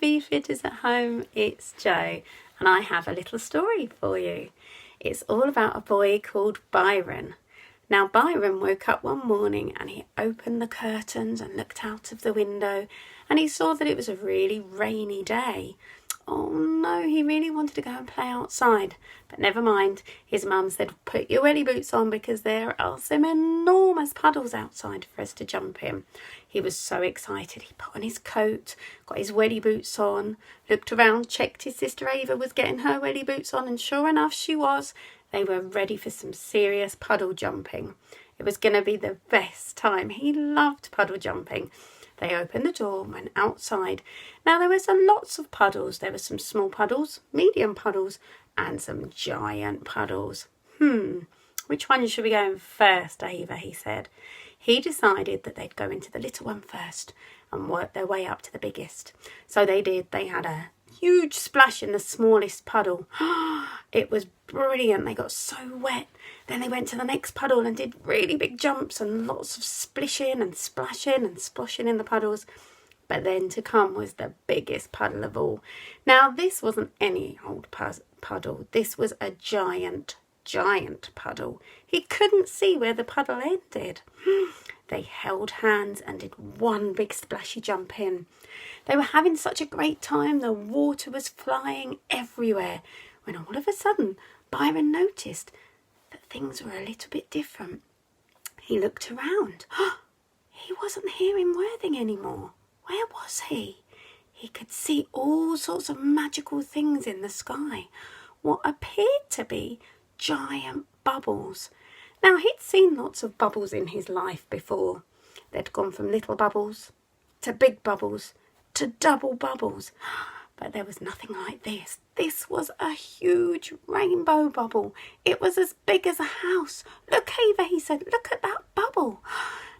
Bee-Fitters at home, it's Jo, and I have a little story for you. It's all about a boy called Byron. Now Byron woke up one morning and he opened the curtains and looked out of the window and he saw that it was a really rainy day. Oh no, he really wanted to go and play outside, but never mind. His mum said, put your welly boots on because there are some enormous puddles outside for us to jump in. He was so excited. He put on his coat, got his welly boots on, looked around, checked his sister Ava was getting her welly boots on, and sure enough she was. They were ready for some serious puddle jumping. It was going to be the best time. He loved puddle jumping. They opened the door and went outside. Now there were lots of puddles. There were some small puddles, medium puddles, and some giant puddles. Which one should we go in first, Ava? He said. He decided that they'd go into the little one first and work their way up to the biggest. So they did. They had a huge splash in the smallest puddle. It was brilliant. They got so wet. Then they went to the next puddle and did really big jumps and lots of splishing and splashing and sploshing in the puddles. But then to come was the biggest puddle of all. Now this wasn't any old puddle. This was a giant puddle. He couldn't see where the puddle ended. They held hands and did one big splashy jump in. They were having such a great time. The water was flying everywhere when all of a sudden Byron noticed that things were a little bit different. He looked around. He wasn't hearing Worthing anymore. Where was he? He could see all sorts of magical things in the sky. What appeared to be giant bubbles. Now he'd seen lots of bubbles in his life before. They'd gone from little bubbles to big bubbles to double bubbles. But there was nothing like this. This was a huge rainbow bubble. It was as big as a house. Look, Ava, he said, look at that bubble.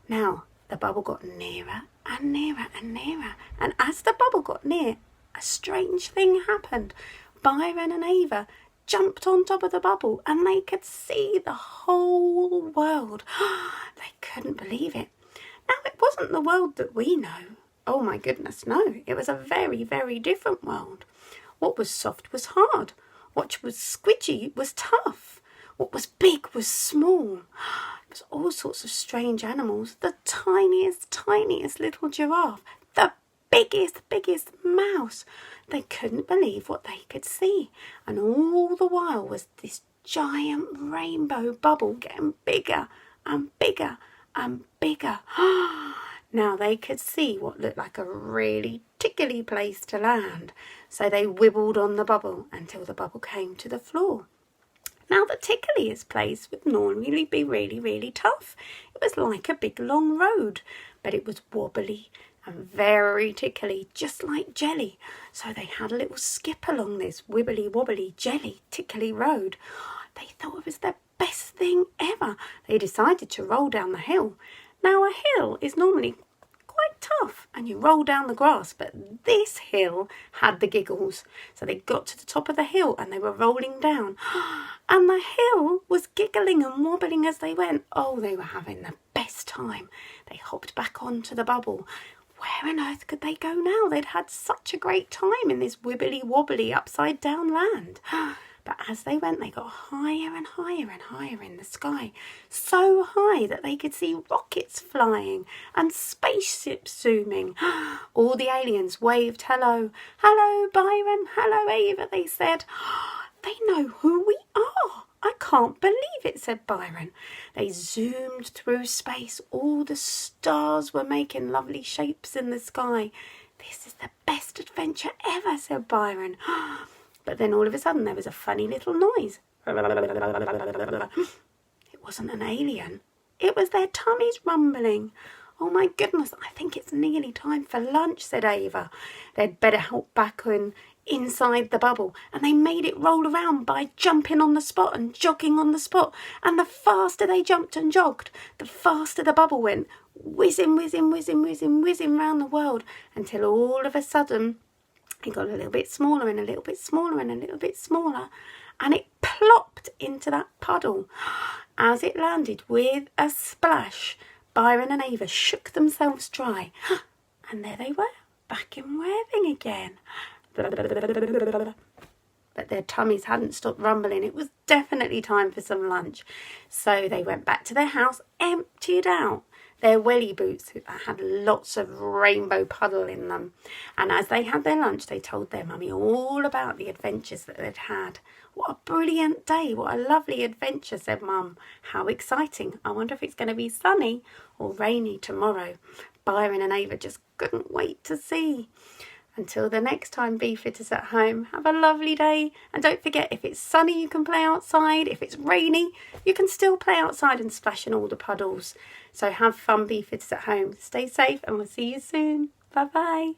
Now the bubble got nearer and nearer and nearer. And as the bubble got near, a strange thing happened. Byron and Ava jumped on top of the bubble and they could see the whole world. They couldn't believe it. Now it wasn't the world that we know. Oh my goodness, no. It was a very, very different world. What was soft was hard. What was squidgy was tough. What was big was small. It was all sorts of strange animals. The tiniest little giraffe. The biggest mouse. They couldn't believe what they could see. And all the while was this giant rainbow bubble getting bigger and bigger and bigger. Now they could see what looked like a really tickly place to land. So they wibbled on the bubble until the bubble came to the floor. Now the tickliest place would normally be really, really tough. It was like a big long road, but it was wobbly and very tickly, just like jelly. So they had a little skip along this wibbly wobbly jelly tickly road. They thought it was the best thing ever. They decided to roll down the hill. Now a hill is normally quite tough and you roll down the grass, but this hill had the giggles. So they got to the top of the hill and they were rolling down and the hill was giggling and wobbling as they went. Oh, they were having the best time. They hopped back onto the bubble. Where on earth could they go now? They'd had such a great time in this wibbly wobbly upside down land. But as they went, they got higher and higher and higher in the sky. So high that they could see rockets flying and spaceships zooming. All the aliens waved hello. Hello, Byron. Hello, Ava, they said. They know who we are. I can't believe it, said Byron. They zoomed through space. All the stars were making lovely shapes in the sky. This is the best adventure ever, said Byron. But then all of a sudden there was a funny little noise. It wasn't an alien. It was their tummies rumbling. Oh my goodness, I think it's nearly time for lunch, said Ava. They'd better hop back inside the bubble. And they made it roll around by jumping on the spot and jogging on the spot. And the faster they jumped and jogged, the faster the bubble went. Whizzing, whizzing, whizzing, whizzing, whizzing round the world until all of a sudden it got a little bit smaller and a little bit smaller and a little bit smaller. And it plopped into that puddle. As it landed with a splash, Byron and Ava shook themselves dry. And there they were, back in webbing again. But their tummies hadn't stopped rumbling. It was definitely time for some lunch. So they went back to their house, emptied out their welly boots that had lots of rainbow puddle in them. And as they had their lunch, they told their mummy all about the adventures that they'd had. What a brilliant day. What a lovely adventure, said Mum. How exciting. I wonder if it's going to be sunny or rainy tomorrow. Byron and Ava just couldn't wait to see. Until the next time Beefeater's at home, have a lovely day. And don't forget, if it's sunny, you can play outside. If it's rainy, you can still play outside and splash in all the puddles. So have fun, Beefeaters at home. Stay safe and we'll see you soon. Bye-bye.